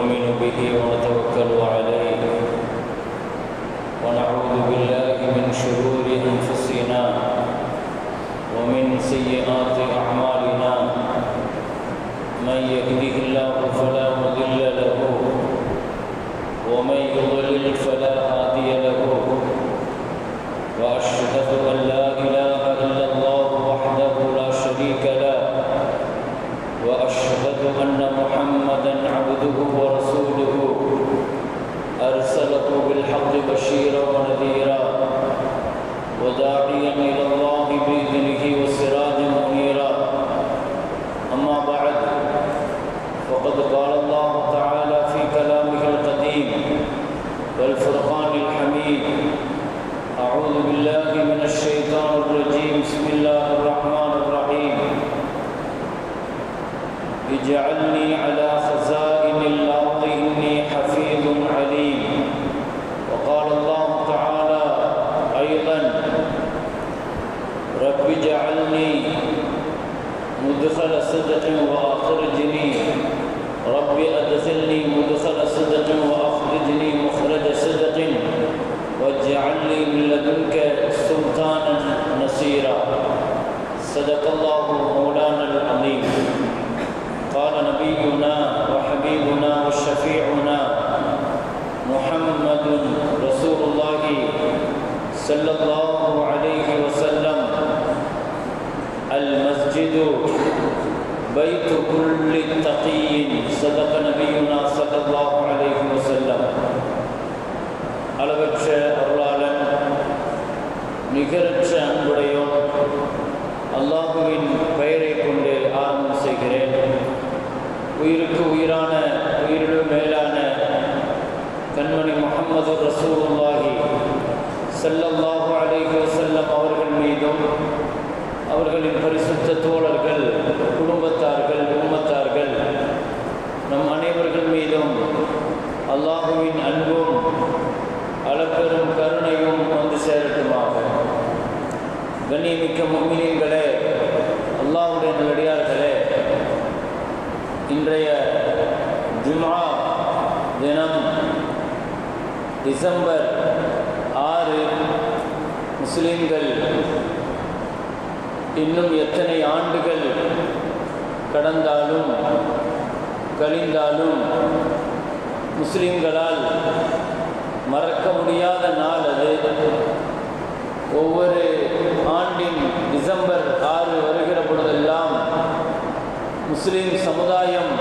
ونؤمن به ونتوكل عليه ونعوذ بالله من شرور أنفسنا ومن سيئات أعمالنا من يهده الله فلا مضل له ومن يضلل فلا هادي له وأشهد أن لا إله إلا الله وحده لا شريك له وأشهد أن محمدًا عبده ورسوله أرسله بالحق بشيرا ونذيرا وداعيا إلى الله بإذنه وسراجا منيرا أما بعد فقد قال الله تعالى في كلامه القديم والفرقان الحميد أعوذ بالله من الشيطان الرجيم بسم الله الرحمن الرحيم اجعلني على خزائن الأرض إني حفيظ عليم وقال الله تعالى أيضا رب اجعلني مدخل صدق وأخرجني رب أدخلني مدخل صدق وأخرجني مخرج صدق واجعل لي من لدنك سلطانا نصيرا صدق الله مولانا العظيم قال نبينا وحبيبنا وشفيعنا محمد رسول الله صلى الله عليه وسلم المسجد بيت كل تقي صدق نبينا صلى الله عليه وسلم அளவற்ற அருளாளன் நிகரற்ற அன்புடையோன் அல்லாஹுவின் பெயரை கொண்டு ஆரம்பம் செய்கிறேன். உயிருக்கு உயிரான உயிரிலும் மேலான கண்மணி முஹம்மது ரசூலுல்லாஹி ஸல்லல்லாஹு அலைஹி வஸல்லம் அவர்கள் மீதும் அவர்களின் பரிசுத்த தோழர்கள், குடும்பத்தார்கள், உம்மத்தார்கள் நம் அனைவர்கள் மீதும் அல்லாஹுவின் அன்பும் அளப்பெரும் கருணையும் வந்து சேரட்டுமாக. கண்ணியமிக்க முஃமினீன்களே, அல்லாஹ்வுடைய நல்லடியார்களே, இன்றைய ஜும்ஆ தினம் டிசம்பர் 6. முஸ்லிம்கள் இன்னும் எத்தனை ஆண்டுகள் கடந்தாலும் கழிந்தாலும் முஸ்லிம்களால் மறக்க முடியாத நாள் அது. ஒவ்வொரு ஆண்டின் டிசம்பர் 6 வருகிற பொழுதெல்லாம் முஸ்லிம் சமுதாயம்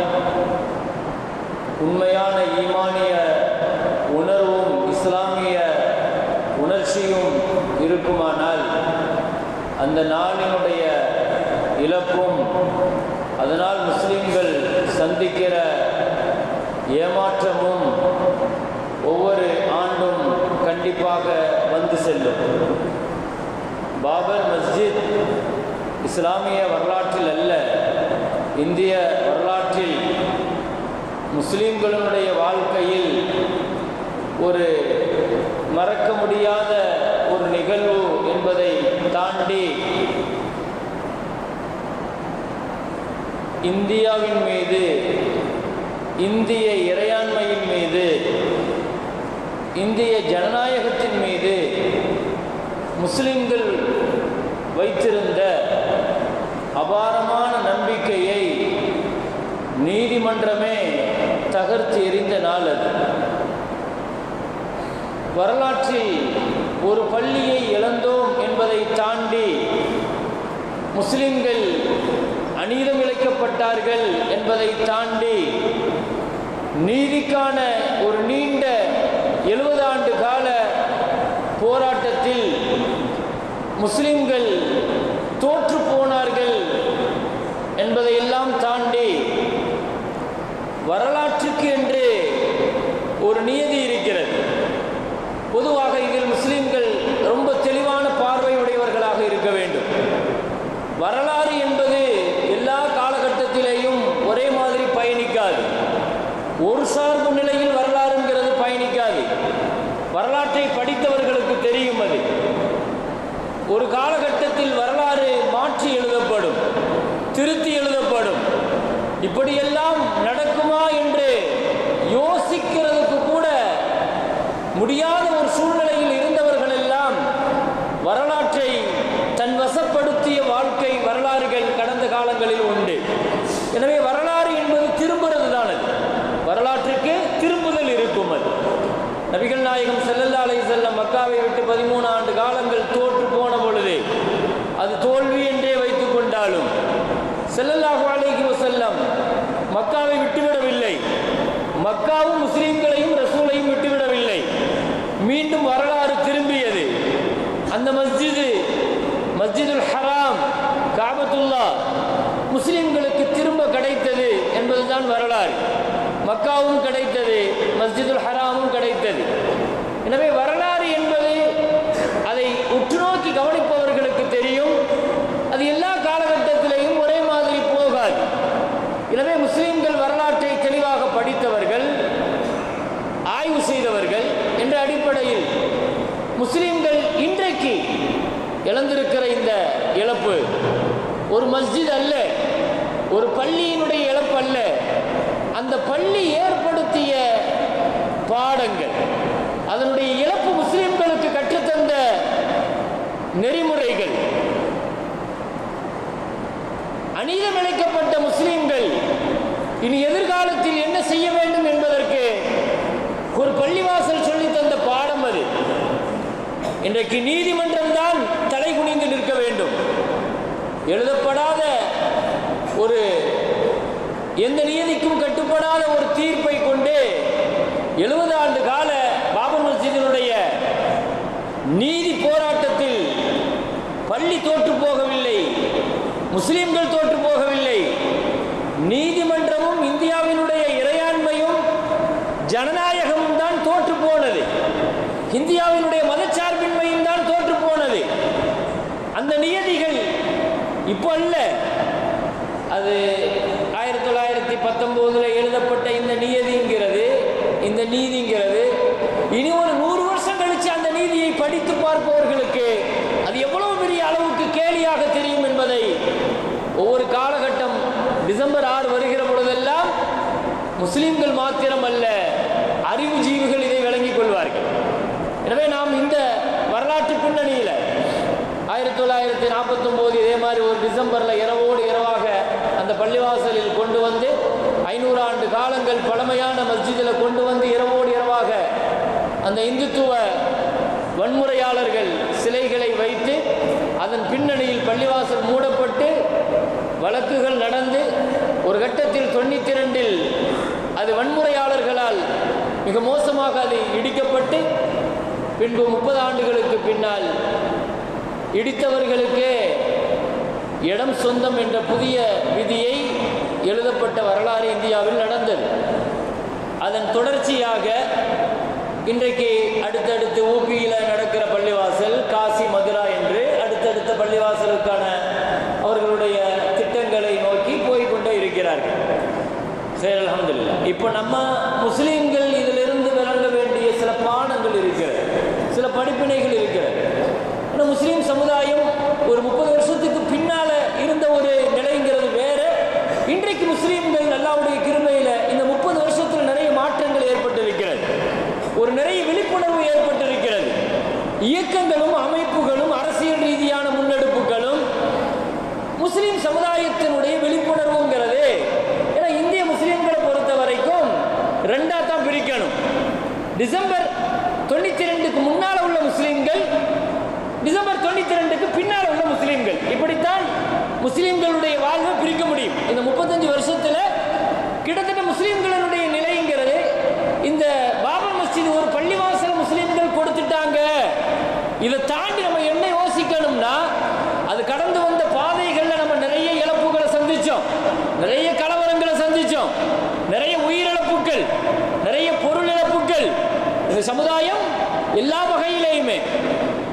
உண்மையான ஈமானிய உணர்வும் இஸ்லாமிய உணர்ச்சியும் இருக்குமானால் அந்த நாளினுடைய இழப்பும் அதனால் முஸ்லிம்கள் சந்திக்கிற ஏமாற்றமும் ஒவ்வொரு ஆண்டும் கண்டிப்பாக வந்து செல்லும். பாபர் மஸ்ஜித் இஸ்லாமிய வரலாற்றில் அல்ல, இந்திய வரலாற்றில் முஸ்லிம்களுடைய வாழ்க்கையில் ஒரு மறக்க முடியாத ஒரு நிகழ்வு என்பதை தாண்டி இந்தியாவின் மீது, இந்திய இறையாண்மையின் மீது, இந்திய ஜனநாயகத்தின் மீது முஸ்லிம்கள் வைத்திருந்த அபாரமான நம்பிக்கையை நீதிமன்றமே தகர்த்து எறிந்த நாள் அது. வரலாற்றில் ஒரு பள்ளியை இழந்தோம் என்பதை தாண்டி முஸ்லிம்கள் அநீதம் இழைக்கப்பட்டார்கள் என்பதை தாண்டி நீதிக்கான ஒரு நீண்ட 70 ஆண்டு கால போராட்டத்தில் முஸ்லிம்கள் தோற்று போனார்கள் என்பதையெல்லாம் தாண்டி வரலாற்றுக்கு என்று ஒரு நியதி இருக்கிறது. பொதுவாக இதில் முஸ்லிம்கள் ரொம்ப தெளிவான பார்வையுடையவர்களாக இருக்க வேண்டும். வரலாறு என்பது எல்லா காலகட்டத்திலேயும் ஒரே மாதிரி பயணிக்காது. ஒரு சார்பு நிலையில் வரலாறுங்கிறது பயணிக்காது. வரலாற்றை படித்தவர்களுக்கு தெரியும். அது ஒரு காலகட்டத்தில் வரலாறு மாற்றி எழுதப்படும், திருத்தி எழுதப்படும். இப்படியெல்லாம் நடக்குமா என்று யோசிக்கிறதுக்கு கூட முடியாத ஒரு சூழ்நிலையில் இருந்தவர்கள் எல்லாம் வரலாற்றை தன் வசப்படுத்திய வாழ்க்கை வரலாறுகள் கடந்த காலங்களில் உண்டு. எனவே வரலாறு என்பது திரும்புறது தான். அது வரலாற்றுக்கு திரும்புதல் இருக்கும். அது நபிகள் நாயகம் ஸல்லல்லாஹு அலைஹி வஸல்லம் மக்காவை விட்டு 13 ஆண்டு காலங்கள் தோற்று போன பொழுது அது தோல்வி என்றே வைத்துக் கொண்டாலும் ஸல்லல்லாஹு அலைஹி வஸல்லம் மக்காவை விட்டுவிடவில்லை. மக்காவும் முஸ்லிம்களையும் ரசூலையும் விட்டுவிடவில்லை. மீண்டும் வரலாறு திரும்பியது. அந்த மஸ்ஜிதுல் ஹராம், காபத்துல்லா முஸ்லிம்களுக்கு திரும்ப கிடைத்தது என்பதுதான் வரலாறு. மக்காவும் கிடைத்தது, மஸ்ஜிதுல் ஹராமும் கிடைத்தது. எனவே வரலாறு என்பது அதை உற்று நோக்கி கவனிப்பவர்களுக்கு தெரியும். அது எல்லா காலகட்டத்திலேயும் ஒரே மாதிரி போகாது. எனவே முஸ்லிம்கள் வரலாற்றை தெளிவாக படித்தவர்கள், ஆய்வு செய்தவர்கள் என்ற அடிப்படையில் முஸ்லிம்கள் இன்றைக்கு இழந்திருக்கிற இந்த இழப்பு ஒரு மஸ்ஜித் அல்ல, ஒரு பள்ளியினுடைய இழப்பு அல்ல. அந்த பள்ளி ஏற்படுத்திய பாடங்கள், அதனுடைய இழப்பு முஸ்லிம்களுக்கு கற்றுத்தந்த நெறிமுறைகள், அநீதம் இழைக்கப்பட்ட முஸ்லிம்கள் இனி எதிர்காலத்தில் என்ன செய்ய வேண்டும் என்பதற்கு ஒரு பள்ளிவாசல் சொல்லி தந்த பாடம் அது. இன்றைக்கு நீதிமன்றம் தான் தலை குனிந்து நிற்க வேண்டும். எழுதப்படாத ஒரு எந்த நீதிக்கும் கட்டுப்படாத ஒரு தீர்ப்பை கொண்டு 70 ஆண்டு கால பாபர் மஸ்ஜிதினுடைய நீதி போராட்டத்தில் பள்ளி தோற்று போகவில்லை, முஸ்லிம்கள் தோற்று போகவில்லை. நீதிமன்றமும் இந்தியாவினுடைய இறையாண்மையும் ஜனநாயகமும் தான் தோற்று போனது. இந்தியாவினுடைய மதச்சார்பின்மையும் தான் தோற்று போனது. அந்த நியதிகள் இப்போ அல்ல, அது 1919 எழுதப்பட்ட இந்த நீதிங்கிறது இனி ஒரு 100 வருஷம் கழிச்சு அந்த நீதியை படித்து பார்ப்பவர்களுக்கு அது எவ்வளவு பெரிய அளவுக்கு கேலியாக தெரியும் என்பதை ஒவ்வொரு காலகட்டம் டிசம்பர் 6 வருகிற பொழுதெல்லாம் முஸ்லிம்கள் மாத்திரம் அல்ல, அறிவுஜீவிகள் இதை விளங்கிக் கொள்வார்கள். எனவே நாம் இந்த வரலாற்று பின்னணியில் 1949 இதே மாதிரி ஒரு டிசம்பரில் இரவோடு இரவாக அந்த பள்ளிவாசலில் கொண்டு வந்து 500 ஆண்டு காலங்கள் பழமையான மஸ்ஜிதில் கொண்டு வந்து இரவோடு இரவாக அந்த இந்துத்துவ வன்முறையாளர்கள் சிலைகளை வைத்து அதன் பின்னணியில் பள்ளிவாசல் மூடப்பட்டு வழக்குகள் நடந்து ஒரு கட்டத்தில் 92 அது வன்முறையாளர்களால் மிக மோசமாக அது இடிக்கப்பட்டு பின்பு 30 ஆண்டுகளுக்கு பின்னால் இடித்தவர்களுக்கே இடம் சொந்தம் என்ற புதிய விதியை எழுதப்பட்ட வரலாறு இந்தியாவில் நடந்தது. அதன் தொடர்ச்சியாக இன்றைக்கு அடுத்தடுத்து ஊபியில் நடக்கிற பள்ளிவாசல், காசி, மதுரா என்று அடுத்தடுத்த பள்ளிவாசலுக்கான அவர்களுடைய திட்டங்களை நோக்கி போய்கொண்டே இருக்கிறார்கள். சரி, அல்ஹம்துலில்லாஹ். இப்போ நம்ம முஸ்லீம்கள் இதிலிருந்து விளங்க வேண்டிய சில பாடங்கள் இருக்கிறது, சில படிப்பினைகள் இருக்கிறது. ஆனால் முஸ்லீம் சமுதாயம் ஒரு 30 வருஷத்துக்கு பின்னால் இருந்த ஒரு நிலைங்கிறது வேறு. இன்றைக்கு முஸ்லீம்கள் அல்லாஹ்வுடைய கிருபையில் இந்த 30 வருஷத்தில் நிறைய மாற்றங்கள் ஏற்பட்டிருக்கிறது. ஒரு நிறைய விழிப்புணர்வு ஏற்பட்டிருக்கிறது. இயக்கங்களும் அமைப்புகளும் அரசியல் ரீதியான முன்னெடுப்புகளும் முஸ்லீம் சமுதாயத்தினுடைய விழிப்புணர்வுங்கிறது. ஏன்னா இந்திய முஸ்லீம்களை பொறுத்த வரைக்கும் ரெண்டாக தான் பிரிக்கணும். டிசம்பர் 92க்கு முன்னால் உள்ள முஸ்லீம்கள், டிசம்பர் 92க்கு பின்னால் உள்ள முஸ்லீம்கள், இப்படித்தான் முஸ்லீம்களுடைய வாழ்வை பிரிக்க முடியும். இந்த 35 வருஷத்தில் கிட்டத்தட்ட முஸ்லீம்களுடைய நிலைங்கிறது, இந்த பாபர் மஸ்ஜித் ஒரு பள்ளிவாசல் முஸ்லீம்கள் கொடுத்துட்டாங்க. இதை தாண்டி நம்ம என்ன யோசிக்கணும்னா, அது கடந்து வந்த பாதைகளில் நம்ம நிறைய இழப்புகளை சந்திச்சோம், நிறைய கலவரங்களை சந்திச்சோம், நிறைய உயிரிழப்புகள், நிறைய பொருள் இழப்புகள் இந்த சமுதாயம் எல்லா வகையிலையுமே.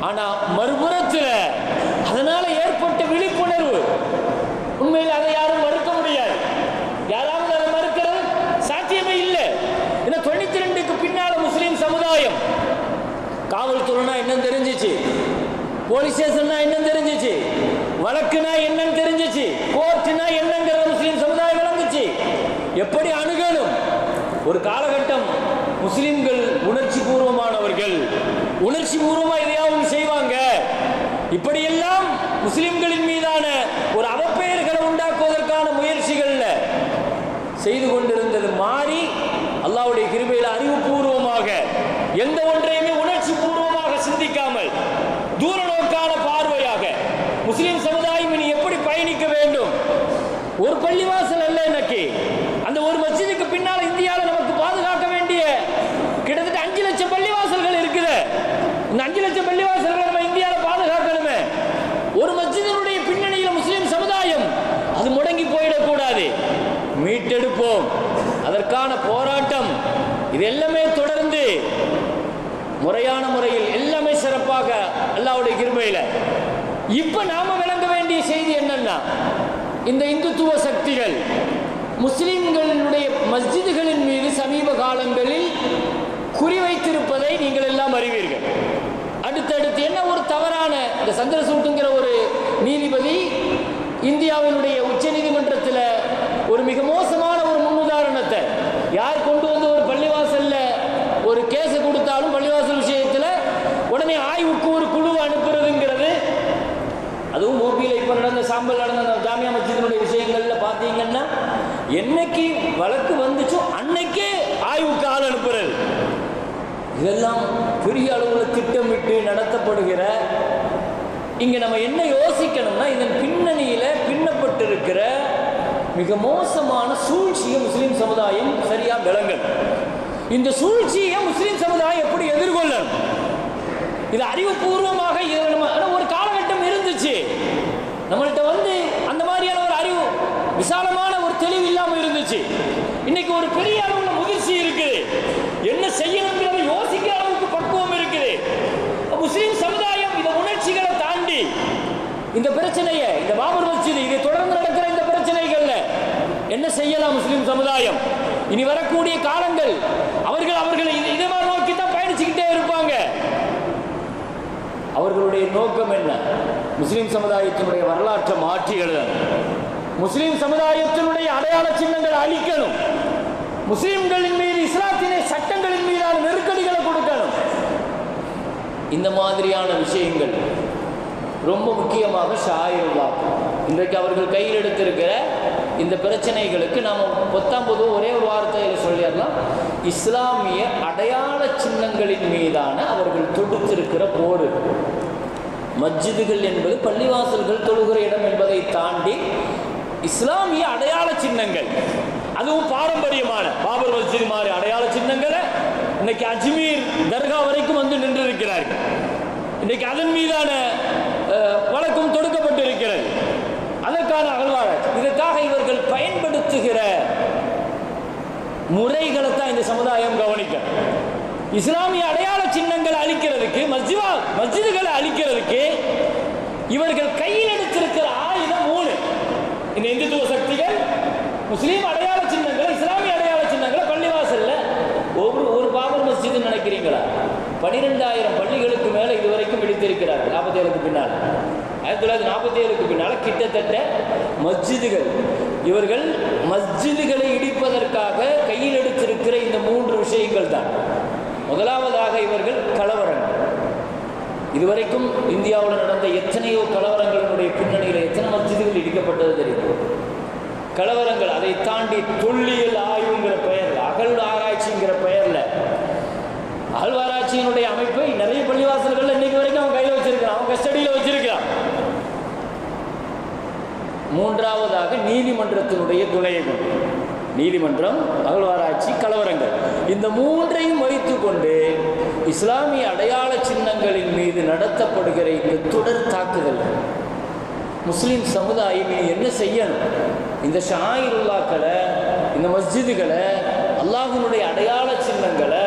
ஆனா மறுபுறத்தில் அதனால ஏற்பட்ட விழிப்புணர்வு உண்மையில் அதை யாரும் மறுக்க முடியாது. யாராவது அதை மறுக்கிறது சாத்தியமே இல்லை. ஏன்னா 92க்கு பின்னால முஸ்லீம் சமுதாயம் காவல்துறைனா என்னன்னு தெரிஞ்சிச்சு, போலீஸ் ஸ்டேஷன்னா என்னன்னு தெரிஞ்சிச்சு, வழக்குனா என்னன்னு தெரிஞ்சிச்சு, கோர்ட்டுனா என்னங்கிறத முஸ்லீம் சமுதாயம் விளங்குச்சு. எப்படி அணுகணும், ஒரு காலகட்டம் முஸ்லிம்கள் உணர்ச்சி பூர்வமானவர்கள், உணர்ச்சி பூர்வமாக எதையாவது செய்வாங்க. இப்படியெல்லாம் முஸ்லிம்களின் மீதான ஒரு அவப்பெயர்களை உண்டாக்குவதற்கான முயற்சிகள்ல செய்து கொண்டிருந்தது மாறி அல்லாஹ்வுடைய கிருபையில் அறிவுபூர்வமாக எந்த ஒன்றையுமே உணர்ச்சி பூர்வமாக சிந்திக்காமல் தூர நோக்கான பார்வையாக முஸ்லிம் சமுதாயம் இனி எப்படி பயணிக்க வேண்டும். ஒரு பள்ளிவாசல் அல்ல, எனக்கு அந்த ஒரு மஸ்ஜிதுக்கு பின்னால் இந்தியாவில் நமக்கு பாதுகாக்க வேண்டிய கிட்டத்தட்ட 5 லட்சம் பள்ளிவாசல்கள் இருக்குது. இந்த 5 லட்சம் பள்ளிவாசல்களை நம்ம இந்தியாவில் பாதுகாக்கணுமே. ஒரு மஸ்ஜிதினுடைய பின்னணியில் முஸ்லிம் சமுதாயம் அது முடங்கி போயிடக்கூடாது. மீட்டெடுப்போம், அதற்கான போராட்டம் இது எல்லாமே தொடர்ந்து முறையான முறையில் எல்லாமே சிறப்பாக அல்லாஹ்வுடைய கிருபையில. இப்ப நாம விளங்க வேண்டிய செய்தி என்னன்னா, இந்த இந்துத்துவ சக்திகள் முஸ்லிம்களுடைய மஸ்ஜிதுகளின் மீது சமீப காலங்களில் குறிவைத்திருப்பதை நீங்கள் எல்லாம் அறிவீர்கள். அடுத்தடுத்து என்ன ஒரு தவறான, இந்த சந்திரசூட்டுங்கிற ஒரு நீதிபதி இந்தியாவினுடைய உச்ச நீதிமன்றத்தில் ஒரு மிக மோசமான ஒரு முன்னுதாரணத்தை, யார் கொண்டு வந்து ஒரு பள்ளிவாசல்ல ஒரு கேஸ் கொடுத்தாலும் பள்ளிவாசல் விஷயத்தில் உடனே ஆய்வுக்கு ஒரு குழுவை அனுப்புறதுங்கிறது, அதுவும் மூபியில் இப்போ நடந்த சாம்பல் நடந்த ஜாமியா மஸ்ஜிதினுடைய விஷயங்கள்ல பார்த்தீங்கன்னா என்னைக்கு வழக்கு வந்துச்சோ அன்னைக்கே ஆய்வுக்கு ஆள் அனுப்புறது. இதெல்லாம் பெரிய அளவில் திட்டமிட்டு நடத்தப்படுகிற. இங்க நம்ம என்ன யோசிக்கணும்னா, இதன் பின்னணியில பின்னப்பட்டிருக்கிற மிக மோசமான சூழ்ச்சியை முஸ்லிம் சமுதாயம் சரியா விளங்கல். இந்த சூழ்ச்சியை முஸ்லிம் சமுதாயம் எப்படி எதிர்கொள்ளணும், இது அறிவுபூர்வமாக ஒரு காலகட்டம் இருந்துச்சு. நம்மள்கிட்ட அந்த மாதிரியான ஒரு அறிவு, விசாலமான ஒரு தெளிவு இல்லாமல் இருந்துச்சு. இன்னைக்கு ஒரு பெரிய அளவுல முதிர்ச்சி இருக்குது, என்ன செய்யணுங்கிறத யோசிக்கிற அளவுக்கு பக்குவம் இருக்குது. முஸ்லிம் சமுதாயம் இந்த உணர்ச்சிகளை தாண்டி இந்த பிரச்சனையை, இந்த பாபர் மஸ்ஜித், இதை தொடர்ந்து நடக்கிற இந்த பிரச்சனைகள்ல என்ன செய்யலாம் முஸ்லிம் சமுதாயம்? இனி வரக்கூடிய காலங்கள் அவர்கள் இதை நோக்கி தான் பயணிச்சுக்கிட்டே இருப்பாங்க. அவர்களுடைய நோக்கம் என்ன? முஸ்லிம் சமுதாயத்தினுடைய வரலாற்றை மாற்றி எழுதணும், முஸ்லிம் சமுதாயத்தினுடைய அடையாள சின்னங்களை அழிக்கணும், முஸ்லிம்களின் மீது இஸ்லாத்தினை சட்டங்களின் மீதான நெருக்கடிகளை கொடுக்கணும். இந்த மாதிரியான விஷயங்கள் ரொம்ப முக்கியமாக ஷாயிருல்லா இன்றைக்கு அவர்கள் கையில் எடுத்திருக்கிற இந்த பிரச்சனைகளுக்கு நாம் பொத்தாம்பதும் ஒரே ஒரு வார்த்தையில் சொல்லிடலாம், இஸ்லாமிய அடையாள சின்னங்களின் மீதான அவர்கள் தொடுத்திருக்கிற போர். மஸ்ஜிதுகள் என்பது பள்ளிவாசல்கள் தொழுகிற இடம் என்பதை தாண்டி இஸ்லாமிய அடையாள சின்னங்கள், அதுவும் பாரம்பரியமான பாபர் மஸ்ஜித் மாதிரி அடையாள சின்னங்களை இன்னைக்கு அஜ்மீர் தர்கா வரைக்கும் வந்து நின்றிருக்கிறார்கள். இன்னைக்கு அதன் மீதான வழக்கம் தொடுக்கப்பட்டிருக்கிறது. அதற்கான அகழ்வாராய்ச்சி, இதற்காக இவர்கள் பயன்படுத்துகிற முறைகளை தான் இந்த சமுதாயம் கவனிக்க. இஸ்லாமிய அடையாள சின்னங்களை அழிக்கிறதுக்கு, மஸ்ஜிதுகளை அழிக்கிறதுக்கு இவர்கள் கையில் எடுத்திருக்கிற ஆயுதம் 3. இந்த இந்துத்துவ சக்திகள் முஸ்லீம் அடையாள சின்னங்களை, இஸ்லாமிய அடையாள சின்னங்களை பள்ளிவாசல்ல ஒரு பாபர் மஸ்ஜித் நினைக்கிறீங்களா? 12,000 பள்ளிகளுக்கு மேல இதுவரைக்கும் இடித்திருக்கிறார்கள். 47க்கு பின்னால், 1947க்கு பின்னால கிட்டத்தட்ட மஸ்ஜிதுகள், இவர்கள் மஸ்ஜிதுகளை இடிப்பதற்காக கையில் எடுத்திருக்கிற இந்த 3 விஷயங்கள் தான். முதலாவதாக இவர்கள் கலவரங்கள். இதுவரைக்கும் இந்தியாவில் நடந்த எத்தனையோ கலவரங்களினுடைய பின்னணியில் எத்தனை மஸ்ஜிதுகள் இடிக்கப்பட்டது தெரியும். கலவரங்கள், அதை தாண்டி தொல்லியல் ஆய்வுங்கிற பெயரில், அகழ் ஆராய்ச்சிங்கிற பெயரில், அகழ்வாராய்ச்சியினுடைய அமைப்பை நிறைய பள்ளிவாசல்கள் இன்னைக்கு வரைக்கும் அவன் கையில் வச்சிருக்கான், அவன் கஸ்டடியில் வச்சிருக்கான். மூன்றாவதாக நீதிமன்றத்தினுடைய துணையை கொண்டு, நீதிமன்றம், அகழ்வாராய்ச்சி, கலவரங்கள், இந்த 3ஐயும் வைத்துக் கொண்டு இஸ்லாமிய அடையாள சின்னங்களின் மீது நடத்தப்படுகிற இந்த தொடர் தாக்குதல் முஸ்லிம் சமுதாயம் என்ன செய்யணும்? இந்த ஷாயிருல்லாக்களை, இந்த மஸ்ஜிதுகளை, அல்லாஹ்வினுடைய அடையாள சின்னங்களை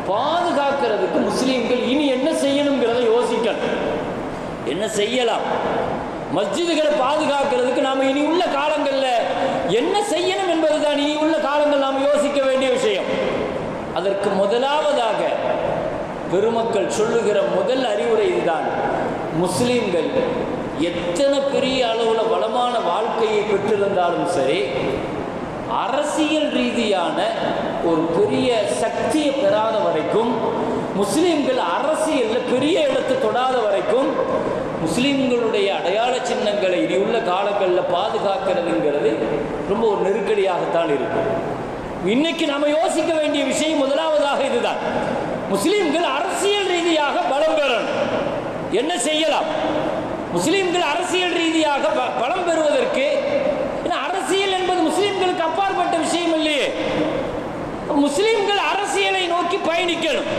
பாதுகாக்கிறதுக்கு முஸ்லீம்கள் இனி என்ன செய்யணுங்கிறத யோசிக்கணும். என்ன செய்யலாம்? மஸ்ஜிதுகளை பாதுகாக்கிறதுக்கு நாம் இனி உள்ள காலங்களில் என்ன செய்யணும் என்பதுதான் இனி உள்ள காலங்கள் நாம் யோசிக்க வேண்டிய விஷயம். அதற்கு முதலாவதாக பெருமக்கள் சொல்லுகிற முதல் அறிவுரை இதுதான். முஸ்லீம்கள் எத்தனை பெரிய அளவில் வளமான வாழ்க்கையை பெற்றிருந்தாலும் சரி, அரசியல் ரீதியான ஒரு பெரிய சக்தியை பெறாத வரைக்கும், முஸ்லீம்கள் அரசியலில் பெரிய இடத்தை தொடாத வரைக்கும் முஸ்லீம்களுடைய அடையாள சின்னங்களை இனி உள்ள காலங்களில் பாதுகாக்கிறதுங்கிறது ரொம்ப ஒரு நெருக்கடியாகத்தான் இருக்கும். இன்னைக்கு நம்ம யோசிக்க வேண்டிய விஷயம் முதலாவதாக இதுதான். முஸ்லீம்கள் அரசியல் ரீதியாக பலம் பெறணும். என்ன செய்யலாம்? முஸ்லீம்கள் அரசியல் ரீதியாக பலம் பெறுவதற்கு, அரசியல் என்பது முஸ்லீம்களுக்கு அப்பாற்பட்ட விஷயம் இல்லையே. முஸ்லீம்கள் அரசியலை நோக்கி பயணிக்கணும்,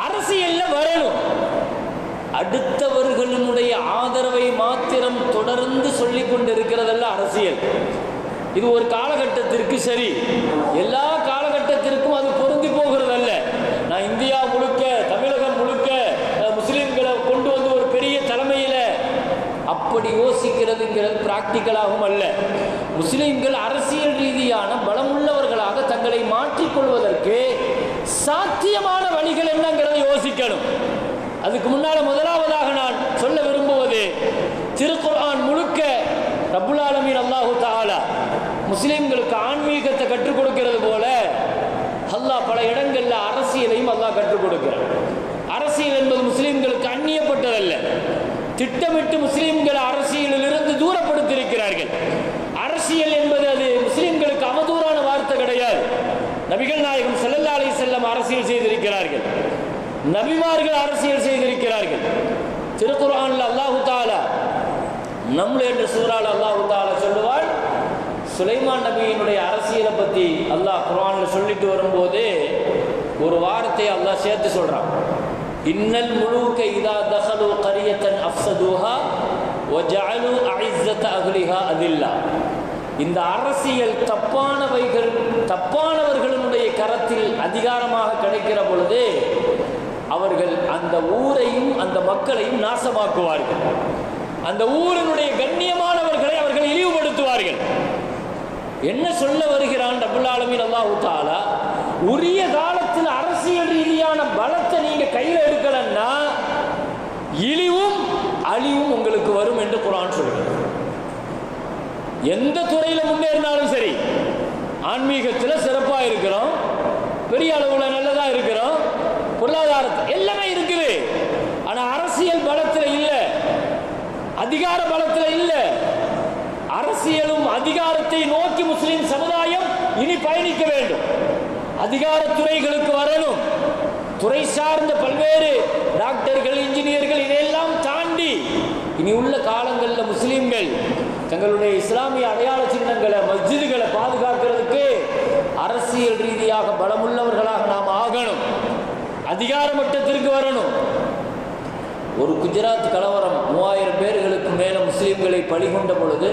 அரசியல்ல வரணும். அடுத்தவர்களுடைய ஆதரவை மாத்திரம் தொடர்ந்து சொல்லிக் கொண்டிருக்கிறதல்ல அரசியல். இது ஒரு காலகட்டத்திற்கு சரி, எல்லா காலகட்டத்திற்கும் அது பொருந்தி போகிறதல்ல. நான் இந்தியா முழுக்க, தமிழகம் முழுக்க முஸ்லீம்களை கொண்டு வந்து ஒரு பெரிய தலைமையில் அப்படி யோசிக்கிறதுங்கிறது பிராக்டிக்கலாகவும் அல்ல. முஸ்லீம்கள் அரசியல் ரீதியான பலமுள்ளவர்களாக தங்களை மாற்றிக்கொள்வதற்கு சாத்தியமான வழிகள் என்னங்கிறத யோசிக்கணும். அதுக்கு முன்னால முதலாவதாக நான் சொல்ல விரும்புவது, திருக்குர்ஆன் முழுக்க ரப்புல் ஆலமீன் அல்லாஹு தஆலா முஸ்லீம்களுக்கு ஆன்மீகத்தை கற்றுக் கொடுக்கிறது போல அல்லாஹ் பல இடங்கள்ல அரசியலையும் அல்லாஹ் கற்றுக் கொடுக்கிறார். அரசியல் என்பது முஸ்லீம்களுக்கு அந்நியப்பட்டதல்ல. திட்டமிட்டு முஸ்லீம்களை அரசியலில் இருந்து தூரப்படுத்தியிருக்கிறார்கள். அரசியல் என்பது அது முஸ்லீம்களுக்கு அவதூறான வார்த்தை கிடையாது. நபிகள் நாயகம் ஸல்லல்லாஹு அலைஹி வஸல்லம் அரசியல் செய்திருக்கிறார்கள், நபிமார்கள் அரசியல் செய்திருக்கிறார்கள். திருக்குர்ஆன்ல அல்லாஹு தஆலா நம்ல் என்ற சூறால அல்லாஹு தஆலா சொல்லுவாள், சுலைமான் நபியினுடைய அரசியலை பற்றி அல்லாஹ் குர்ஆன்ல சொல்லிட்டு வரும்போது ஒரு வார்த்தையை அல்லாஹ் சேர்த்து சொல்றான். இன்னல் முலூக இதா தஹலு கரியத்தன் அஃப்ஸதுஹா வஜஅலு அஇஸ்ஸத அஹ்லிஹா அதில்லா. இந்த அரசியல் தப்பானவர்களுடைய கரத்தில் அதிகாரமாக கிடைக்கிற பொழுது அவர்கள் அந்த ஊரையும் அந்த மக்களையும் நாசமாக்குவார்கள். அந்த ஊரினுடைய கண்ணியமானவர்களை அவர்கள் இழிவுபடுத்துவார்கள். என்ன சொல்ல வருகிறான் ரப்புல் ஆலமீன் அல்லாஹு தஆலா? உரிய காலத்தில் அரசியல் ரீதியான பலத்தை நீங்க கையில் எடுக்கலன்னா இழிவும் அழிவும் உங்களுக்கு வரும் என்று குர்ஆன் சொல்கிறது. எந்த துறையில் முன்னேறினாலும் சரி, ஆன்மீகத்தில் சிறப்பாக இருக்கிறோம், பெரிய அளவில் நல்லதா இருக்கிறோம், பொருளாதாரத்தில் எல்லாமே இருக்குது. ஆனால் அரசியல் பலத்தில் இல்லை, அதிகார பலத்தில் இல்லை. அரசியலும் அதிகாரத்தை நோக்கி முஸ்லிம் சமுதாயம் இனி பயணிக்க வேண்டும். அதிகார துறைகளுக்கு வரணும். துறை சார்ந்த பல்வேறு டாக்டர்கள், இன்ஜினியர்கள் இதையெல்லாம் தாண்டி இனி உள்ள காலங்களில் முஸ்லிம்கள் தங்களுடைய இஸ்லாமிய அடையாள சின்னங்களை, மஸ்ஜிதுகளை பாதுகாக்கிறதுக்கு அரசியல் ரீதியாக பலமுள்ளவர்களாக நாம் ஆகணும். அதிகார மட்டத்திற்கு வரணும். ஒரு குஜராத் கலவரம் 3000 பேர்களுக்கு மேலே முஸ்லீம்களை பழிகொண்ட பொழுது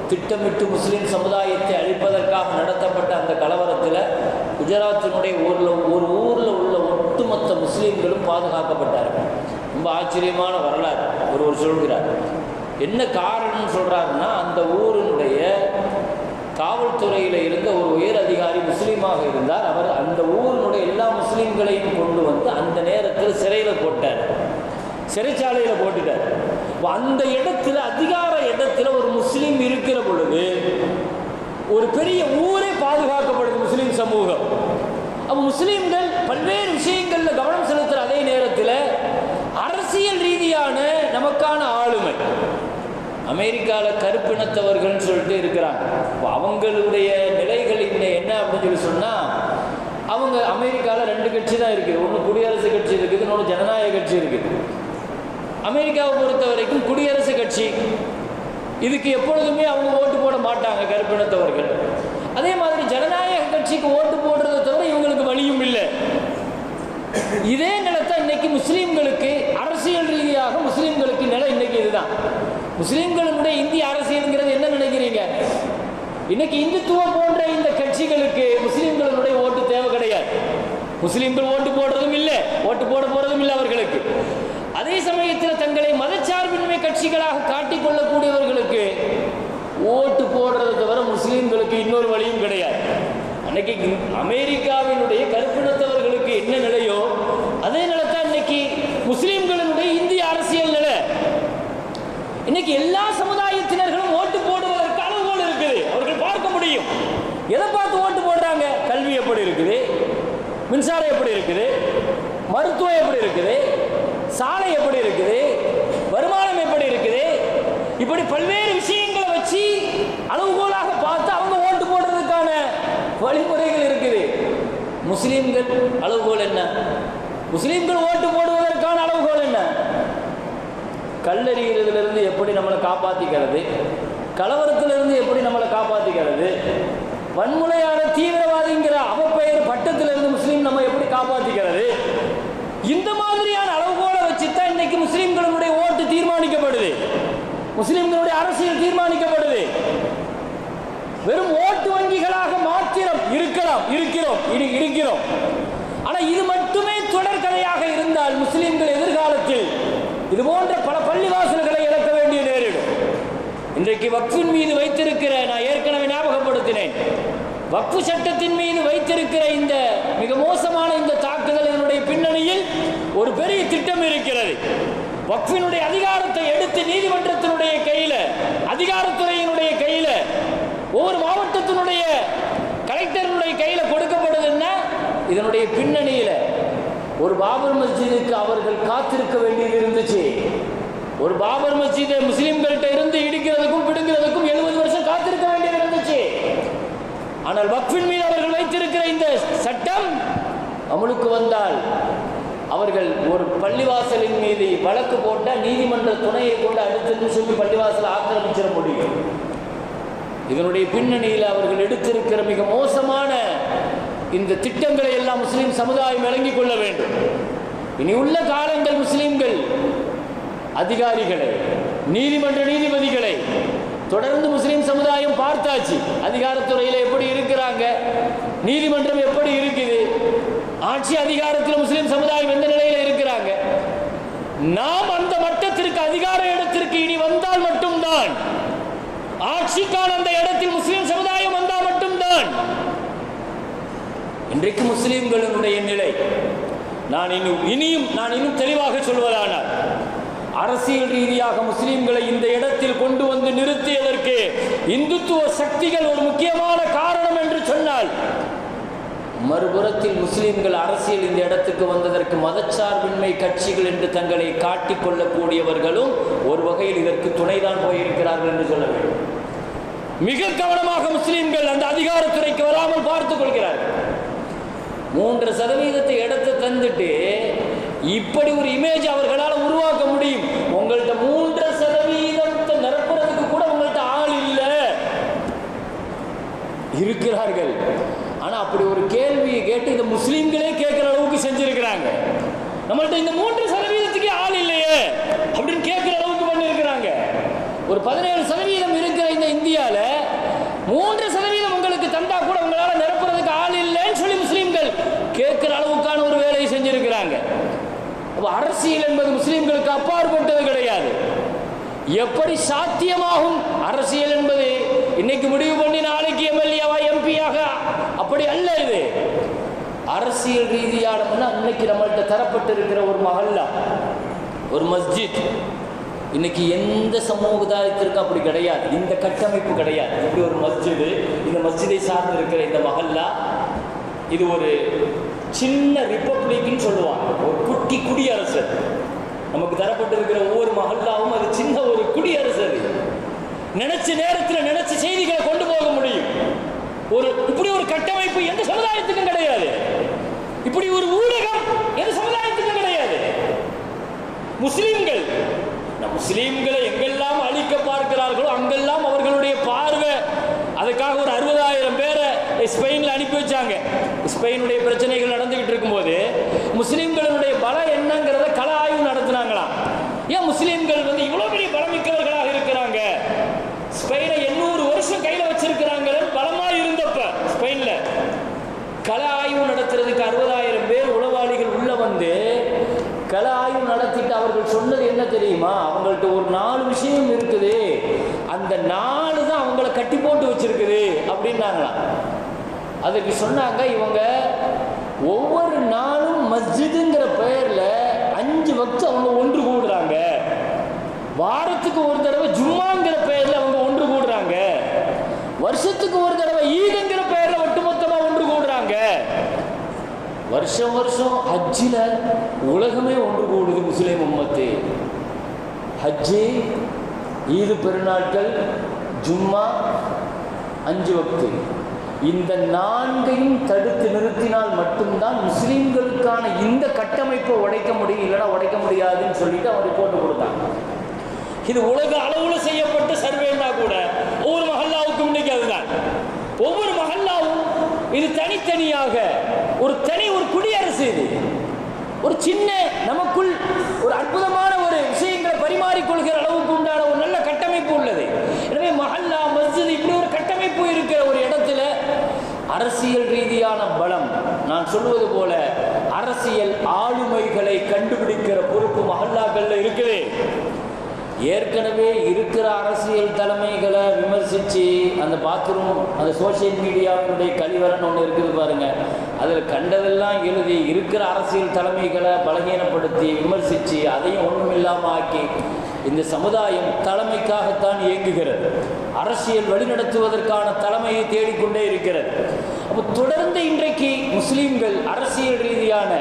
திட்டமிட்டு முஸ்லீம் சமுதாயத்தை அழிப்பதற்காக நடத்தப்பட்ட அந்த கலவரத்தில் குஜராத்தினுடைய ஒரு ஊரில் உள்ள ஒட்டுமொத்த முஸ்லீம்களும் பாதுகாக்கப்பட்டார்கள். ரொம்ப ஆச்சரியமான வரலாறு. ஒருவர் சொல்கிறார், என்ன காரணம்னு சொல்கிறாருன்னா, அந்த ஊரினுடைய காவல்துறையில் இருந்த ஒரு உயர் அதிகாரி முஸ்லீமாக இருந்தார். அவர் அந்த ஊரினுடைய எல்லா முஸ்லீம்களையும் கொண்டு வந்து அந்த நேரத்தில் சிறையில் போட்டார், சிறைச்சாலையில் போட்டுட்டார். அந்த இடத்துல, அதிகார இடத்துல ஒரு முஸ்லீம் இருக்கிற பொழுது ஒரு பெரிய ஊரே பாதுகாக்கப்படுது, முஸ்லீம் சமூகம். அப்போ முஸ்லீம்கள் பல்வேறு விஷயங்களில் கவனம் செலுத்துகிற அதே நேரத்தில் அரசியல் ரீதியான நமக்கான ஆளுமை, அமெரிக்காவில் கருப்பினத்தவர்கள்னு சொல்லிட்டு இருக்கிறாங்க. இப்போ அவங்களுடைய நிலைகள் என்ன அப்படின்னு சொல்லி சொன்னால், அவங்க அமெரிக்காவில் 2 கட்சி தான் இருக்குது. ஒன்று குடியரசு கட்சி இருக்குது, இன்னொன்று ஜனநாயக கட்சி இருக்குது. அமெரிக்காவை பொறுத்த வரைக்கும் குடியரசு கட்சி இதுக்கு எப்பொழுதுமே அவங்க ஓட்டு போட மாட்டாங்க, கருப்பினத்தவர்கள். அதே மாதிரி ஜனநாயக கட்சிக்கு ஓட்டு போடுறதை தவிர இவங்களுக்கு வழியும் இல்லை. இதே நிலத்தை இன்னைக்கு முஸ்லீம்களுக்கு அரசியல் ரீதியாக முஸ்லீம்களுக்கு நிலை இன்னைக்கு இதுதான். முஸ்லீம்களுடைய இந்திய அரசியல்ங்கிறது என்ன நினைக்கிறீங்க? இன்னைக்கு இந்துத்துவம் போன்ற இந்த கட்சிகளுக்கு முஸ்லீம்களுடைய ஓட்டு தேவை கிடையாது. முஸ்லீம்கள் ஓட்டு போடுறதும் இல்லை, ஓட்டு போட போறதும் இல்லை அவர்களுக்கு. அதே சமயத்தில் தங்களை மதச்சார்பின்மை கட்சிகளாக காட்டிக்கொள்ளக்கூடியவர்களுக்கு ஓட்டு போடுறதை தவிர முஸ்லீம்களுக்கு இன்னொரு வழியும் கிடையாது. அன்னைக்கு அமெரிக்காவினுடைய கருப்பினத்தவர்களுக்கு என்ன நிலையோ அதே நிலைத்தான் இன்னைக்கு முஸ்லீம்களுடைய இந்திய அரசியல் நிலை. இன்னைக்கு எல்லா சமுதாயத்தினர்களும் ஓட்டு போடுவதற்கு அளவுகோல் இருக்குது. அவர்கள் பார்க்க முடியும். எதை மின்சாரம் எப்படி இருக்குது, மருத்துவம் எப்படி இருக்குது, சாலை எப்படி இருக்குது, வருமானம் எப்படி இருக்குது, இப்படி பல்வேறு விஷயங்களை வச்சு அளவுகோலாக பார்த்து அவங்க ஓட்டு போடுறதுக்கான வழிமுறைகள் இருக்குது. முஸ்லீம்கள் அளவுகோல் என்ன? முஸ்லீம்கள் ஓட்டு போடுவதற்கான அளவுகோல் என்ன? கல்லறிகிறதுலேருந்து எப்படி நம்மளை காப்பாற்றிக்கிறது, கலவரத்திலிருந்து எப்படி நம்மளை காப்பாற்றிக்கிறது, வன்முறையான தீவிரவாதிங்கிற அவப்பெயர் பட்டத்திலிருந்து முஸ்லீம் நம்ம எப்படி காப்பாற்றிக்கிறது, இந்த மாதிரியான அளவுகோலை வச்சுதான் இன்னைக்கு முஸ்லீம்களுடைய ஓட்டு தீர்மானிக்கப்படுது, முஸ்லீம்களுடைய அரசியல் தீர்மானிக்கப்படுது. வெறும் ஓட்டு வங்கிகளாக மாத்திரம் இருக்கிறோம். ஆனா இது மட்டுமே தொடர்கதையாக இருந்தால் முஸ்லீம்கள் எதிர்காலத்தில் இது போன்ற பல பள்ளிவாசல்களை இழக்க வேண்டிய நேரிடும். இன்றைக்கு வக்ஃபின் மீது வைத்திருக்கிற, நான் ஏற்கனவே ஞாபகப்படுத்தினேன், வக்ஃபு சட்டத்தின் மீது வைத்திருக்கிற இந்த மிக மோசமான இந்த தாக்குதலினுடைய பின்னணியில் ஒரு பெரிய திட்டம் இருக்கிறது. வக்ஃபினுடைய அதிகாரத்தை எடுத்து நீதிமன்றத்தினுடைய கையில, அதிகாரத்துறையினுடைய கையில, ஒவ்வொரு மாவட்டத்தினுடைய கலெக்டருடைய கையில கொடுக்கப்படுதுன்னா இதனுடைய பின்னணியில ஒரு பாபர் மஸ்ஜிதுக்கு அவர்கள் காத்திருக்க வேண்டியது இருந்துச்சு. ஒரு பாபர் மஸ்ஜிதை முஸ்லிம்கள்ட்ட இருந்து இடிக்கிறதுக்கும் பிடுங்கிறதுக்கும் 70 வருஷம் காத்திருக்க வேண்டியது இருந்துச்சு. ஆனால் வக்ஃபின் மீது அவர்கள் வைத்திருக்கிற இந்த சட்டம் அமலுக்கு வந்தால் அவர்கள் ஒரு பள்ளிவாசலின் மீது வழக்கு போட்டால் நீதிமன்ற துணையை கொண்டு அடுத்த சொல்லி பள்ளிவாசலை ஆக்கிரமிச்சிட முடியும். இதனுடைய பின்னணியில் அவர்கள் எடுத்திருக்கிற மிக மோசமான இந்த திட்டங்களை எல்லாம் முஸ்லிம் சமுதாயம் விளங்கிக் கொள்ள வேண்டும். இனி உள்ள காலங்கள் முஸ்லிம்கள் அதிகாரிகளை, நீதிமன்ற நீதிபதிகளை தொடர்ந்து முஸ்லிம் சமுதாயம் பார்த்தாச்சு. அதிகாரத்துறையில் எப்படி இருக்கிறாங்க, நீதிமன்றம் எப்படி இருக்குது, ஆட்சி அதிகாரத்தில் முஸ்லிம் சமுதாயம் எந்த நிலையில் இருக்கிறாங்க. நாம் அந்த மட்டத்திற்கு, அதிகார இடத்திற்கு இனி வந்தால் மட்டும்தான், ஆட்சிக்கான அந்த இடத்தில் முஸ்லிம் சமுதாயம் வந்தால் மட்டும்தான். இன்றைக்கு முஸ்லிம்களுடைய நிலை நான் இன்னும் தெளிவாக சொல்வதானால், அரசியல் ரீதியாக முஸ்லிம்களை இந்த இடத்தில் கொண்டு வந்து நிறுத்தியதற்கு இந்துத்துவ சக்திகள் ஒரு முக்கியமான காரணம் என்று சொன்னால், மறுபுறத்தில் முஸ்லிம்கள் அரசியல் இந்த இடத்துக்கு வந்ததற்கு மதச்சார்பின்மை கட்சிகள் என்று தங்களை காட்டிக் கொள்ளக்கூடியவர்களும் ஒரு வகையில் இதற்கு துணைதான் போயிருக்கிறார்கள் என்று சொல்ல வேண்டும். மிக கவனமாக முஸ்லிம்கள் அந்த அதிகாரத்துறைக்கு வராமல் பார்த்துக் கொள்கிறார்கள். 3% இடத்தை தந்துட்டு இப்படி ஒரு இமேஜ் அவர்களால் உருவாக்க முடியும். உங்கள்கிட்ட 3% நிரப்புறதுக்கு கூட உங்கள்கிட்ட ஆள் இல்லை இருக்கிறார்கள். ஆனா அப்படி ஒரு கேள்வியை கேட்டு இந்த முஸ்லிம்களே கேட்கிற அளவுக்கு செஞ்சிருக்கிறாங்க. நம்மள்ட்ட இந்த 3%க்கு ஆள் இல்லையே அப்படின்னு கேட்கிற அளவுக்கு பண்ணிருக்கிறாங்க. ஒரு 17% இருக்கிற இந்த இந்தியால 3% உங்களுக்கு தந்தா கூட உங்களால நிரப்புறதுக்கு ஆள் இல்லைன்னு சொல்லி முஸ்லிம்கள் கேட்கிற அளவுக்கான ஒரு வேலையை செஞ்சிருக்கிறாங்க. அரசியல் என்பது முஸ்லிம்களுக்கு அப்பாற்பட்டது கிடையாது. எப்படி சாத்தியமாகும் அரசியல் என்பது இன்னைக்கு முடிவு பண்ணி நாளைக்கு எம்எல்ஏவா எம்பியாக அப்படி அல்ல. இது அரசியல் ரீதியான இன்னைக்கு நம்மள்கிட்ட தரப்பட்டு இருக்கிற ஒரு மஹல்லா, ஒரு மஸ்ஜித், இன்னைக்கு எந்த சமூகத்திற்கும் அப்படி கிடையாது. இந்த கட்டமைப்பு கிடையாது. இப்படி ஒரு மஸ்ஜிது, இந்த மஸ்ஜிதை சார்ந்து இருக்கிற இந்த மஹல்லா, இது ஒரு சின்ன ரிப்பப்ளிக்னு சொல்லுவாங்க, ஒரு குட்டி குடியரசு. நமக்கு தரப்பட்டு இருக்கிற ஒவ்வொரு மஹல்லாவும் அது சின்ன ஒரு குடியரசு. நினைச்ச நேரத்தில் நினைச்ச செய்திகளை கொண்டு போக முடியும். இப்படி ஒரு கட்டமைப்பு எந்த சமுதாயத்துக்கும் கிடையாது. இப்படி ஒரு ஊடகம் எந்த சமுதாயத்துக்கும் கிடையாது. முஸ்லிம்களை எங்கெல்லாம் அழிக்க பார்க்கிறார்களோ அங்கெல்லாம் அவர்களுடைய பார்வை. அதுக்காக ஒரு 60,000 பேரை ஸ்பெயின்ல அனுப்பி வச்சாங்க. ஸ்பெயினுடைய பிரச்சனைகள் நடந்துகிட்டு இருக்கும்போது முஸ்லிம்களுடைய பலம் என்னங்கிறத கள ஆய்வு நடத்தினாங்களாம். ஏன் முஸ்லிம்கள் இவ்வளவு பெரிய பலமிக்கவர்களாக இருக்கிறாங்க? ஸ்பெயினை 800 வருஷம் கையில வச்சிருக்கிறாங்க. பலமா இருந்தப்ப ஸ்பெயின்ல கள ஆய்வு நடத்துறதுக்கு 60,000 பேர் உளவாளிகள் உள்ள வந்து கள ஆய்வு நடத்திட்டு அவர்கள் சொன்னது என்ன தெரியுமா? அவங்கள்ட்ட ஒரு 4 விஷயம் இருக்குது, அந்த 4 தான் அவங்கள கட்டி போட்டு வச்சிருக்குது அப்படின்னாங்களாம். அதுக்கு சொன்னாங்க, இவங்க ஒவ்வொரு நாளும் மஸ்ஜிதுங்கிற பெயர்ல 5 வக்து அவங்க ஒன்று கூடுறாங்க. வாரத்துக்கு ஒரு தடவை ஜும்மாங்கிற பெயர்ல அவங்க ஒன்று கூடுறாங்க. வருஷத்துக்கு ஒரு தடவை ஈதுங்கிற பெயர்ல ஒட்டுமொத்தமா ஒன்று கூடுறாங்க. வருஷம் வருஷம் ஹஜ்ஜில் உலகமே ஒன்று கூடுது. முஸ்லீம் உம்மத்து ஹஜ்ஜு, ஈது பெருநாட்கள், ஜும்மா, 5 வக்து, இந்த 4ஐயும் தடுத்து நிறுத்தினால் மட்டும்தான் முஸ்லீம்களுக்கான இந்த கட்டமைப்பை உடைக்க முடியும், இல்லைன்னா உடைக்க முடியாதுன்னு சொல்லிட்டு அவர் ரிப்போர்ட் கொடுத்தாங்க. இது உலக அளவுல செய்யப்பட்ட சர்வேன்னா கூட ஒவ்வொரு மஹல்லாவுக்கும் இன்னைக்கு அதுதான். ஒவ்வொரு மஹல்லாவும் இது தனித்தனியாக ஒரு குடியரசு. இது ஒரு சின்ன நமக்குள் ஒரு அற்புதமான ஒரு விஷயங்களை பரிமாறிக்கொள்கிற அளவுக்கு உண்டான ஒரு நல்ல கட்டமைப்பு உள்ளது. எனவே மஹல்லா, மஸ்ஜித் இப்படி ஒரு கட்டமைப்பு இருக்கிற ஒரு இடத்துல அரசியல் ரீதியான பலம், நான் சொல்வது போல அரசியல் ஆளுமைகளை கண்டுபிடிக்கிற பொறுப்பு மஹல்லாக்கள்ல இருக்குது. ஏற்கனவே இருக்கிற அரசியல் தலைமைகளை விமர்சித்து அந்த பாத்ரூம், அந்த சோசியல் மீடியாவினுடைய கழிவறைன்னு ஒன்று இருக்குது பாருங்க, அதில் கண்டதெல்லாம் எழுதி இருக்கிற அரசியல் தலைமைகளை பலகீனப்படுத்தி விமர்சித்து அதையும் ஒன்றுமில்லாமல் ஆக்கி இந்த சமுதாயம் தலைமைக்காகத்தான் இயங்குகிறது. அரசியல் வழிநடத்துவதற்கான தலைமையை தேடிக்கொண்டே இருக்கிறது. அப்போ தொடர்ந்து இன்றைக்கு முஸ்லீம்கள் அரசியல் ரீதியான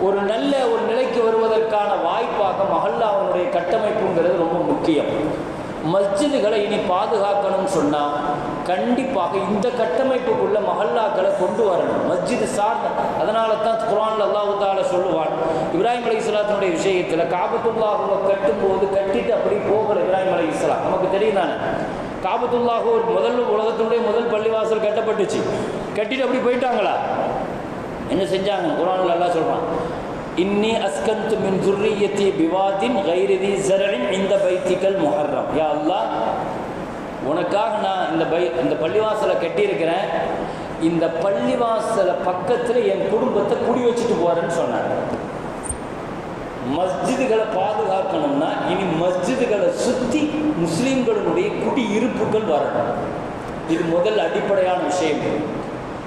ஒரு நல்ல ஒரு நிலைக்கு வருவதற்கான வாய்ப்பாக மஹல்லாவினுடைய கட்டமைப்புங்கிறது ரொம்ப முக்கியம். மஸ்ஜிதுகளை இனி பாதுகாக்கணும்னு சொன்னால் கண்டிப்பாக இந்த கட்டமைப்புக்குள்ள மஹல்லாக்களை கொண்டு வரணும். மஸ்ஜிது சார்ந்த, அதனால தான் குர்ஆன்ல அல்லாஹ் தஆலா சொல்லுவான், இப்ராஹிம் அலைஹிஸ்ஸலாத்துடைய விஷயத்தில் காபத்துல்லாஹுவை கட்டும்போது கட்டிட்டு அப்படி போகிற இப்ராஹிம் அலைஹிஸ்ஸலாம் நமக்கு தெரியும் தானே. காபத்துல்லாஹு உலகத்தினுடைய முதல் பள்ளிவாசல் கட்டப்பட்டுச்சு, கட்டிட்டு அப்படி போயிட்டாங்களா? என்ன செஞ்சாங்க? குர்ஆன்ல அல்லாஹ் சொல்றான், இன்னி அஸ்கன்து மின் ذُرِّيَّتِي بِوَادٍ غَيْرِ ذِي زَرْعٍ عِندَ بَيْتِكَ الْمُحَرَّمِ. யா அல்லாஹ், உனக்காக நான் இந்த பள்ளிவாசலை கட்டியிருக்கிறேன், இந்த பள்ளிவாசலை பக்கத்தில் என் குடும்பத்தை குடி வச்சுட்டு போறேன்னு சொன்னார். மஸ்ஜிதுகளை பாதுகாக்கணும்னா இனி மஸ்ஜிதுகளை சுற்றி முஸ்லீம்களுடைய குடியிருப்புகள் வரணும். இது முதல் அடிப்படையான விஷயம்.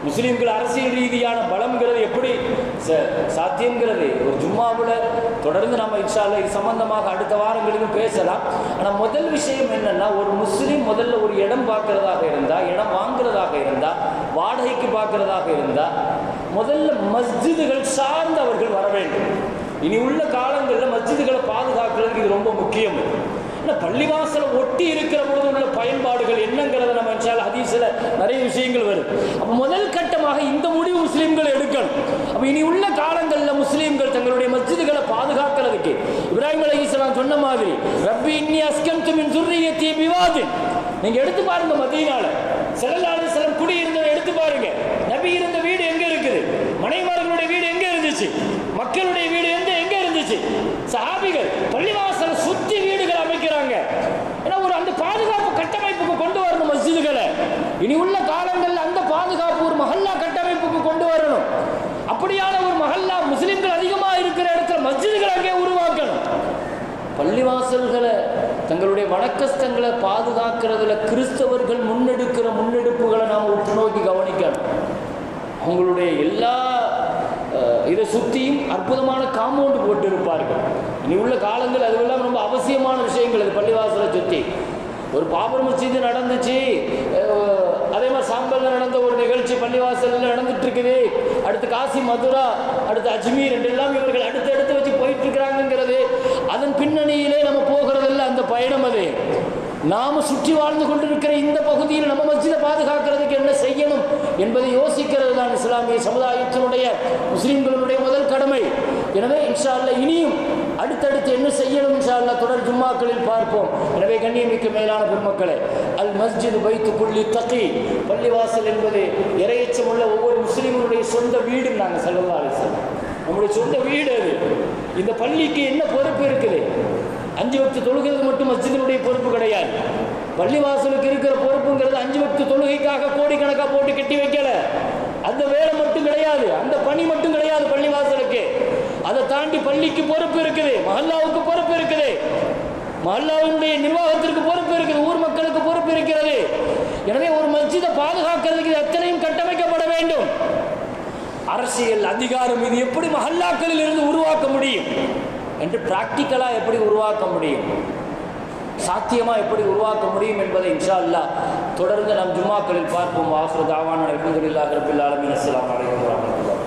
முஸ்லீம்கள் அரசியல் ரீதியான பலம்ங்கிறது எப்படி சாத்தியங்கிறது ஒரு ஜும்மாவில் தொடர்ந்து நம்ம இன்ஷா அல்லாஹ் இது சம்பந்தமாக அடுத்த வாரங்களிலும் பேசலாம். ஆனால் முதல் விஷயம் என்னன்னா, ஒரு முஸ்லீம் முதல்ல ஒரு இடம் பார்க்கறதாக இருந்தால், இடம் வாங்குறதாக இருந்தால், வாடகைக்கு பார்க்கறதாக இருந்தால், முதல்ல மஸ்ஜிதுகள் சார்ந்தவர்கள் வர வேண்டும். இனி உள்ள காலங்களில் மஸ்ஜிதுகளை பாதுகாக்கிறதுக்கு இது ரொம்ப முக்கியம். பள்ளிவாசலை ஒட்டி இருக்கிற போது உள்ள பயன்பாடுகள் என்னங்கிறத நம்ம ஹதீஸ்ல நிறைய விஷயங்கள் வரும். அப்ப முதல் கட்டமாக இந்த முடிவு முஸ்லீம்கள் எடுக்கணும். அப்ப இனி உள்ள காலங்களில் முஸ்லீம்கள் தங்களுடைய மஸ்ஜிதுகளை பாதுகாக்கிறதுக்கு இப்ராஹிம் அலைஹிஸ்ஸலாம் சொன்ன மாதிரி, ரப்பி இன்னி அஸ்கன்து மின் ذُرِّيَّتِي بِوَادٍ, நீங்க எடுத்து பாருங்க, மதீனால ஸல்லல்லாஹு அலைஹி வஸல்லம் குடி இருந்ததை எடுத்து பாருங்க. நபி இருந்த வீடு எங்க இருக்குது? மனைவிமார்களுடைய வீடு எங்க இருந்துச்சு? மக்களுடைய வீடு எங்க இருந்துச்சு? சஹாபிகள் பள்ளிவாசலை சுத்தி வீடுகள் அமைக்கிறாங்க. ஏன்னா ஒரு அந்த பாதுகாப்பு கட்டமைப்புக்கு கொண்டு வரணும் மஸ்ஜிதுகளை. இனி உள்ள காலங்களில் அந்த பாதுகாப்பு ஒரு மஹல்லா கட்டமைப்புக்கு கொண்டு வரணும். அப்படியான ஒரு மஹல்லா முஸ்லிம்கள் அதிகமாக இருக்கிற இடத்துல மஸ்ஜிதுகளை அங்கே உருவாக்கணும். பள்ளிவாசல்களை தங்களுடைய வணக்கஸ்தங்களை பாதுகாக்கிறதுல கிறிஸ்தவர்கள் முன்னெடுக்கிற முன்னெடுப்புகளை நாம் உற்று நோக்கி கவனிக்கணும். அவங்களுடைய எல்லா இதை சுற்றியும் அற்புதமான காம்பவுண்டு போட்டு இருப்பார்கள். இனி உள்ள காலங்கள் அதுவெல்லாம் ரொம்ப அவசியமான விஷயங்கள். அது பள்ளிவாசலை சுற்றி ஒரு பாபர் மஸ்ஜிது நடந்துச்சு, அதே மாதிரி சாம்பல்ல நடந்த ஒரு நிகழ்ச்சி பள்ளிவாசலில் நடந்துட்டு இருக்குது. அடுத்து காசி, மதுரா, அடுத்து அஜ்மீர் என்றெல்லாம் இவர்கள் அடுத்து வச்சு போயிட்டு இருக்கிறாங்கிறது அதன் பின்னணியிலே நம்ம போகிறதில்ல. அந்த பயணம் அது நாம சுற்றி வாழ்ந்து கொண்டிருக்கிற இந்த பகுதியில் நம்ம மஸ்ஜிதை பாதுகாக்கிறதுக்கு என்ன செய்யணும் என்பதை யோசிக்கிறது தான் இஸ்லாமிய சமுதாயத்தினுடைய முஸ்லிம்களுடைய முதல் கடமை. எனவே இன்ஷா அல்லாஹ் இனியும் அடுத்தடுத்து என்ன செய்யணும் இன்ஷா அல்லாஹ் தொடர் ஜும்மாக்களில் பார்ப்போம். எனவே கண்ணியமிக்க மேலான பெருமக்களே, அல் மஸ்ஜித் பைத்து குல்லி தகி, பள்ளிவாசல் என்பது இறையச்சம் உள்ள ஒவ்வொரு முஸ்லீம்களுடைய சொந்த வீடு. நாங்கள் ஸல்லல்லாஹு அலைஹி வஸல்லம் நம்முடைய சொந்த வீடு அது. இந்த பள்ளிக்கு என்ன பொறுப்பு இருக்குது? 5 வக்து தொழுகிறது மட்டும் மஸ்ஜிதினுடைய பொறுப்பு கிடையாது. பள்ளிவாசலுக்கு இருக்கிற பொறுப்புங்கிறது 5 வக்து தொழுகைக்காக கோடிக்கணக்காக போட்டு கட்டி வைக்கல. அந்த வேலை மட்டும் கிடையாது, அந்த பணி மட்டும் கிடையாது பள்ளிவாசலுக்கு. அதை தாண்டி பள்ளிக்கு பொறுப்பு இருக்குது, மஹல்லாவுக்கு பொறுப்பு இருக்குது, மஹல்லாவினுடைய நிர்வாகத்திற்கு பொறுப்பு இருக்குது, ஊர் மக்களுக்கு பொறுப்பு இருக்கிறது. எனவே ஒரு மஸ்ஜிதை பாதுகாக்கிறதுக்கு அத்தனையும் கட்டமைக்கப்பட வேண்டும். அரசியல் அதிகாரம் இது எப்படி மஹல்லாக்களில் இருந்து உருவாக்க முடியும் என்று பிராக்டிக்கலாக எப்படி உருவாக்க முடியும், சாத்தியமாக எப்படி உருவாக்க முடியும் என்பதை இன்ஷா அல்லாஹ் தொடர்ந்து நம் ஜும்மாக்களில் பார்ப்போம். ஆஃபிரு தாவானா அல்ஹம்துலில்லாஹி ரப்பில் ஆலமீன். அஸ்ஸலாமு அலைக்கும் வரஹ்மத்துல்லாஹி.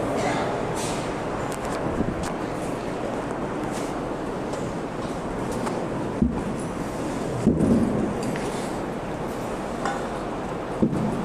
வபரகாத்துஹு.